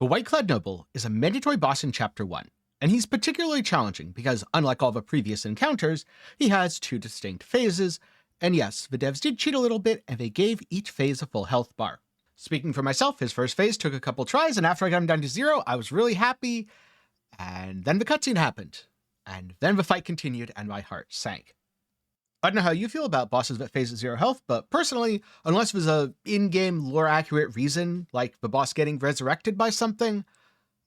The Whiteclad Noble is a mandatory boss in Chapter 1, and he's particularly challenging because, unlike all the previous encounters, he has two distinct phases, and yes, the devs did cheat a little bit and they gave each phase a full health bar. Speaking for myself, his first phase took a couple tries, and after I got him down to 0, I was really happy, and then the cutscene happened, and then the fight continued and my heart sank. I don't know how you feel about bosses that phase at 0 health, but personally, unless there's a in-game lore-accurate reason, like the boss getting resurrected by something,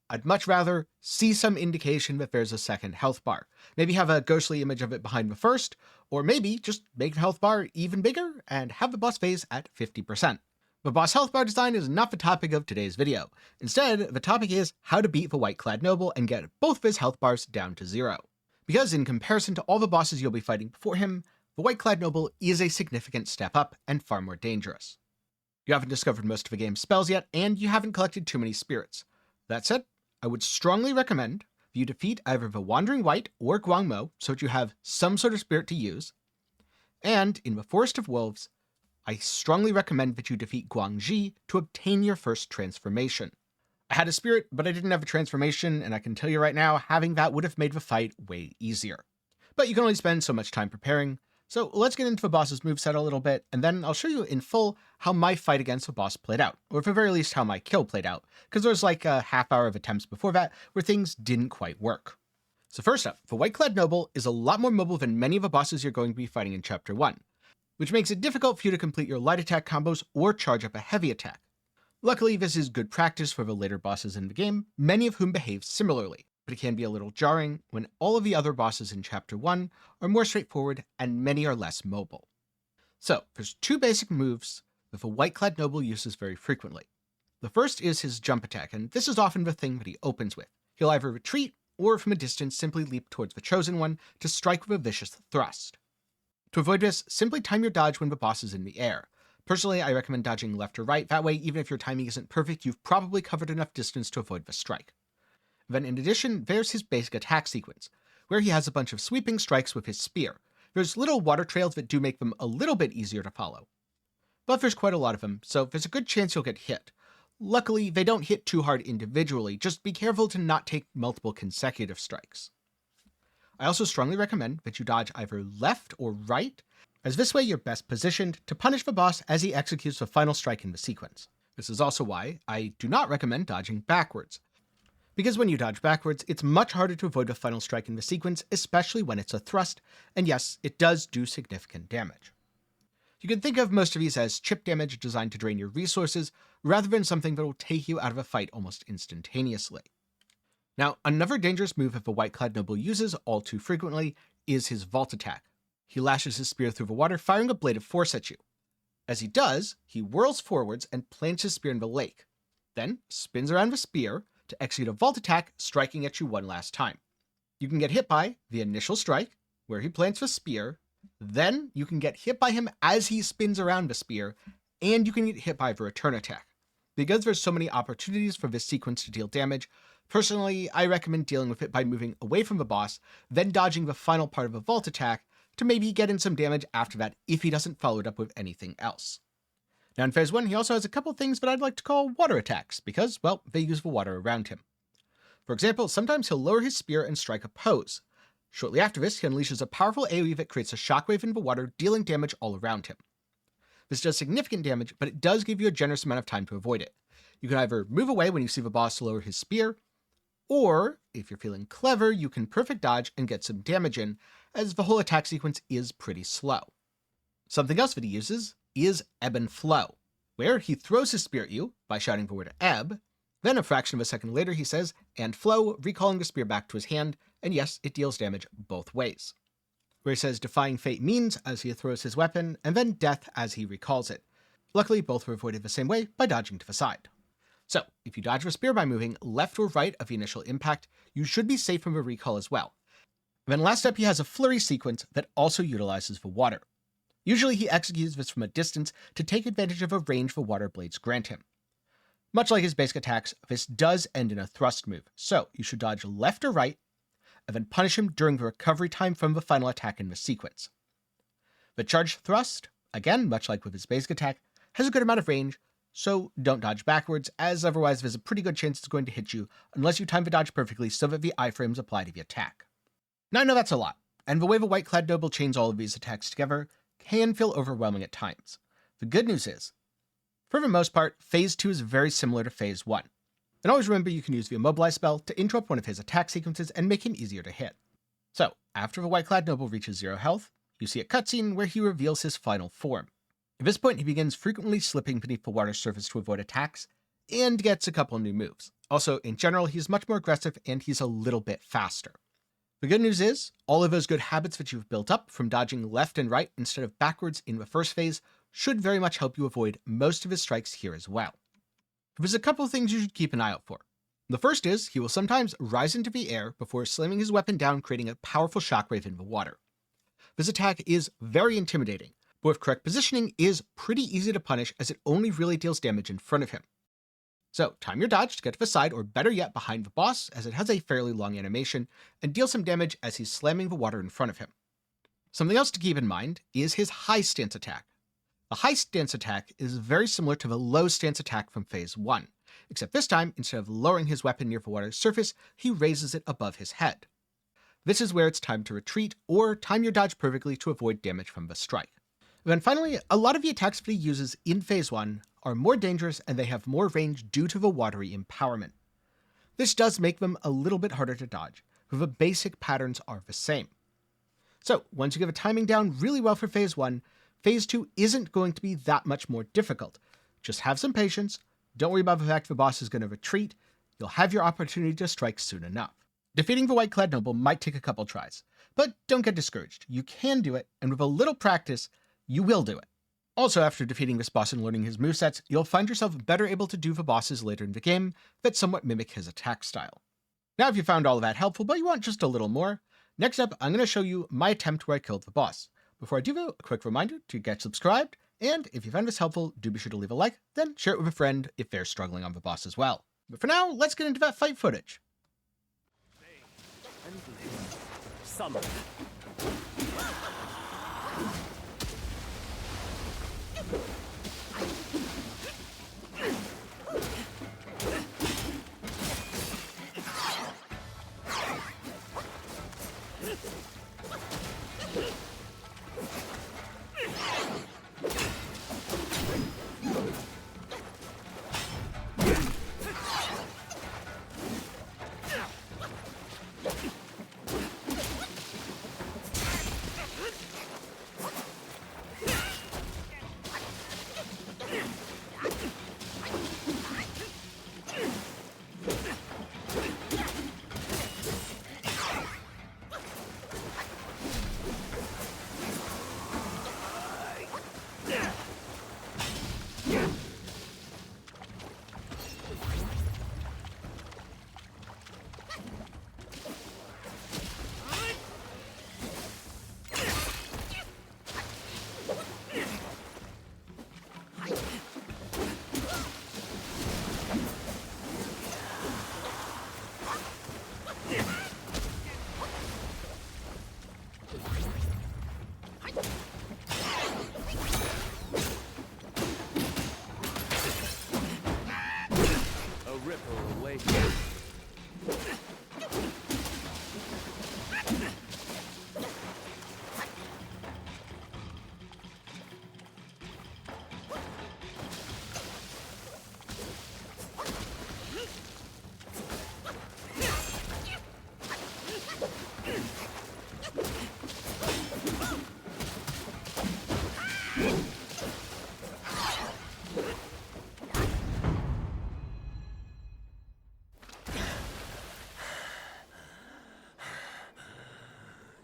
I'd much rather see some indication that there's a second health bar. Maybe have a ghostly image of it behind the first, or maybe just make the health bar even bigger and have the boss phase at 50%. The boss health bar design is not the topic of today's video. Instead, the topic is how to beat the Whiteclad Noble and get both of his health bars down to 0. Because in comparison to all the bosses you'll be fighting before him, the Whiteclad Noble is a significant step up and far more dangerous. You haven't discovered most of the game's spells yet, and you haven't collected too many spirits. That said, I would strongly recommend that you defeat either the Wandering Wight or Guangmo so that you have some sort of spirit to use, and in the Forest of Wolves, I strongly recommend that you defeat Guangji to obtain your first transformation. I had a spirit, but I didn't have a transformation, and I can tell you right now, having that would have made the fight way easier. But you can only spend so much time preparing, so let's get into the boss's moveset a little bit, and then I'll show you in full how my fight against the boss played out, or at the very least how my kill played out, because there's like a half hour of attempts before that where things didn't quite work. So first up, the Whiteclad Noble is a lot more mobile than many of the bosses you're going to be fighting in Chapter 1, which makes it difficult for you to complete your light attack combos or charge up a heavy attack. Luckily, this is good practice for the later bosses in the game, many of whom behave similarly, but it can be a little jarring when all of the other bosses in Chapter 1 are more straightforward and many are less mobile. So, there's two basic moves that the Whiteclad Noble uses very frequently. The first is his jump attack, and this is often the thing that he opens with. He'll either retreat, or from a distance simply leap towards the Chosen One to strike with a vicious thrust. To avoid this, simply time your dodge when the boss is in the air. Personally, I recommend dodging left or right, that way even if your timing isn't perfect, you've probably covered enough distance to avoid the strike. Then in addition, there's his basic attack sequence, where he has a bunch of sweeping strikes with his spear. There's little water trails that do make them a little bit easier to follow. But there's quite a lot of them, so there's a good chance you'll get hit. Luckily, they don't hit too hard individually, just be careful to not take multiple consecutive strikes. I also strongly recommend that you dodge either left or right, as this way you're best positioned to punish the boss as he executes the final strike in the sequence. This is also why I do not recommend dodging backwards, because when you dodge backwards, it's much harder to avoid the final strike in the sequence, especially when it's a thrust, and yes, it does do significant damage. You can think of most of these as chip damage designed to drain your resources, rather than something that will take you out of a fight almost instantaneously. Now, another dangerous move that the Whiteclad Noble uses all too frequently is his vault attack. He lashes his spear through the water, firing a blade of force at you. As he does, he whirls forwards and plants his spear in the lake, then spins around the spear to execute a vault attack, striking at you one last time. You can get hit by the initial strike, where he plants the spear, then you can get hit by him as he spins around the spear, and you can get hit by the return attack. Because there's so many opportunities for this sequence to deal damage, personally, I recommend dealing with it by moving away from the boss, then dodging the final part of a vault attack to maybe get in some damage after that if he doesn't follow it up with anything else. Now in phase 1, he also has a couple things that I'd like to call water attacks, because, well, they use the water around him. For example, sometimes he'll lower his spear and strike a pose. Shortly after this, he unleashes a powerful AoE that creates a shockwave in the water, dealing damage all around him. This does significant damage, but it does give you a generous amount of time to avoid it. You can either move away when you see the boss lower his spear, or, if you're feeling clever, you can perfect dodge and get some damage in, as the whole attack sequence is pretty slow. Something else that he uses is ebb and flow, where he throws his spear at you by shouting the word ebb, then a fraction of a second later he says, and flow, recalling the spear back to his hand, and yes, it deals damage both ways. Where he says defying fate means as he throws his weapon, and then death as he recalls it. Luckily, both were avoided the same way by dodging to the side. So, if you dodge the spear by moving left or right of the initial impact, you should be safe from a recall as well. Then last up, he has a flurry sequence that also utilizes the water. Usually he executes this from a distance to take advantage of a range the water blades grant him. Much like his basic attacks, this does end in a thrust move, so you should dodge left or right, and then punish him during the recovery time from the final attack in the sequence. The charged thrust, again much like with his basic attack, has a good amount of range, So don't dodge backwards, as otherwise there's a pretty good chance it's going to hit you unless you time the dodge perfectly so that the iframes apply to the attack. Now I know that's a lot, and the way the Whiteclad Noble chains all of these attacks together can feel overwhelming at times. The good news is, for the most part, Phase 2 is very similar to Phase 1. And always remember you can use the Immobilize spell to interrupt one of his attack sequences and make him easier to hit. So, after the Whiteclad Noble reaches 0 health, you see a cutscene where he reveals his final form. At this point, he begins frequently slipping beneath the water surface to avoid attacks, and gets a couple new moves. Also, in general, he's much more aggressive and he's a little bit faster. The good news is, all of those good habits that you've built up from dodging left and right instead of backwards in the first phase should very much help you avoid most of his strikes here as well. There's a couple of things you should keep an eye out for. The first is, he will sometimes rise into the air before slamming his weapon down, creating a powerful shockwave in the water. This attack is very intimidating, but with correct positioning is pretty easy to punish as it only really deals damage in front of him. So time your dodge to get to the side, or better yet behind the boss, as it has a fairly long animation, and deal some damage as he's slamming the water in front of him. Something else to keep in mind is his high stance attack. The high stance attack is very similar to the low stance attack from Phase 1, except this time, instead of lowering his weapon near the water's surface, he raises it above his head. This is where it's time to retreat, or time your dodge perfectly to avoid damage from the strike. Then finally, a lot of the attacks that he uses in Phase 1 are more dangerous and they have more range due to the watery empowerment. This does make them a little bit harder to dodge, but the basic patterns are the same. So once you get the timing down really well for Phase 1, Phase 2 isn't going to be that much more difficult. Just have some patience, don't worry about the fact the boss is going to retreat, you'll have your opportunity to strike soon enough. Defeating the Whiteclad Noble might take a couple tries, but don't get discouraged. You can do it, and with a little practice, you will do it. Also, after defeating this boss and learning his movesets, you'll find yourself better able to do the bosses later in the game that somewhat mimic his attack style. Now if you found all of that helpful, but you want just a little more, next up I'm going to show you my attempt where I killed the boss. Before I do though, a quick reminder to get subscribed, and if you found this helpful, do be sure to leave a like, then share it with a friend if they're struggling on the boss as well. But for now, let's get into that fight footage. Summon.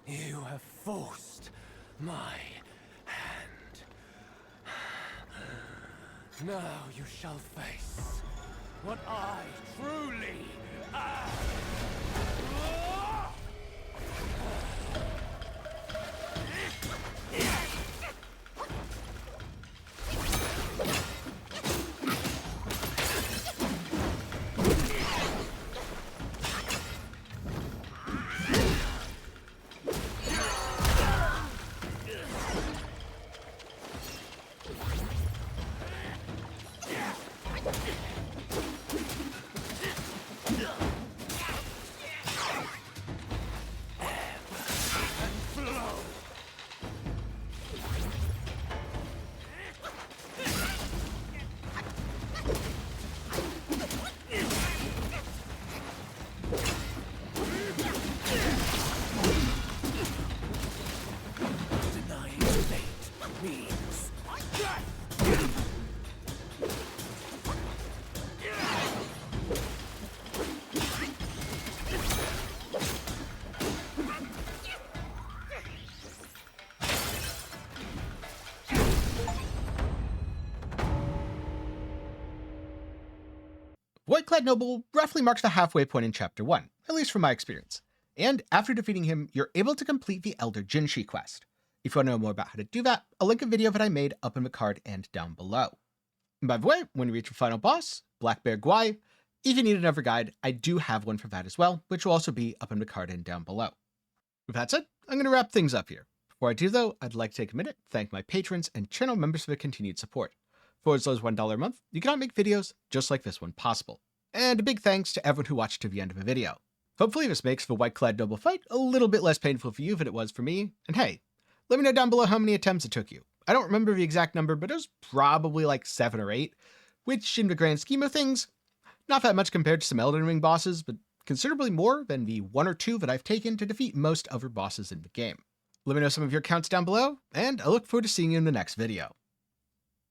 You have forced my hand. Now you shall face what I truly am. Whiteclad Noble roughly marks the halfway point in Chapter 1, at least from my experience. And after defeating him, you're able to complete the Elder Jinshi quest. If you want to know more about how to do that, I'll link a video that I made up in the card and down below. And by the way, when you reach your final boss, Black Bear Gwai, if you need another guide, I do have one for that as well, which will also be up in the card and down below. With that said, I'm going to wrap things up here. Before I do though, I'd like to take a minute to thank my patrons and channel members for their continued support. For as low as $1 a month, you cannot make videos just like this one possible. And a big thanks to everyone who watched to the end of the video. Hopefully this makes the Whiteclad Noble fight a little bit less painful for you than it was for me, and hey, let me know down below how many attempts it took you. I don't remember the exact number, but it was probably like 7 or 8, which in the grand scheme of things, not that much compared to some Elden Ring bosses, but considerably more than the 1 or 2 that I've taken to defeat most other bosses in the game. Let me know some of your counts down below, and I look forward to seeing you in the next video.